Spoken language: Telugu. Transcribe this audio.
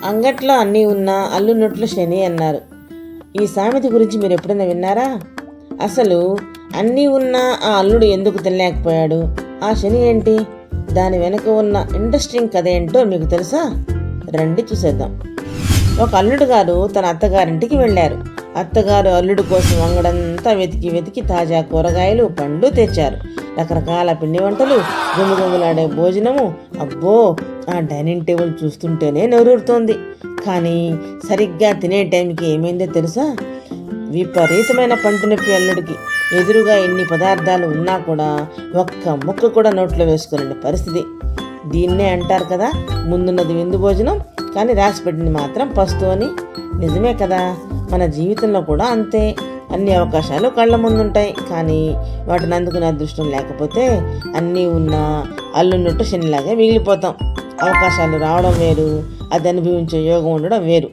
అంగట్లో అన్నీ ఉన్నా అల్లునొట్లు శని అన్నారు. ఈ సామెత గురించి మీరు ఎప్పుడైనా విన్నారా? అసలు అన్నీ ఉన్నా ఆ అల్లుడు ఎందుకు తినలేకపోయాడు? ఆ శని ఏంటి? దాని వెనుక ఉన్న ఇంట్రెస్టింగ్ కథ ఏంటో మీకు తెలుసా? రండి చూసేద్దాం. ఒక అల్లుడు గారు తన అత్తగారింటికి వెళ్ళారు. అత్తగారు అల్లుడు కోసం అంగడంతా వెతికి వెతికి తాజా కూరగాయలు, పండ్లు తెచ్చారు. రకరకాల పిండి వంటలు, గుమిగుమిలాడే భోజనము. అబ్బో, ఆ డైనింగ్ టేబుల్ చూస్తుంటేనే నోరూరుతోంది. కానీ సరిగ్గా తినే టైంకి ఏమైందో తెలుసా? విపరీతమైన పంటి నొప్పి అల్లుడికి. ఎదురుగా ఎన్ని పదార్థాలు ఉన్నా కూడా ఒక్క ముక్క కూడా నోట్లో వేసుకోలేని పరిస్థితి. దీన్నే అంటారు కదా, ముందున్నది విందు భోజనం, కానీ రాసిపెట్టింది మాత్రం పస్తు అని. నిజమే కదా, మన జీవితంలో కూడా అంతే. అన్ని అవకాశాలు కళ్ళ ముందుంటాయి, కానీ వాటిని అందుకునే అదృష్టం లేకపోతే అన్నీ ఉన్నా అల్లున్నట్టు శనిలాగా మిగిలిపోతాం. అవకాశాలు రావడం వేరు, అది అనుభవించే యోగం ఉండడం వేరు.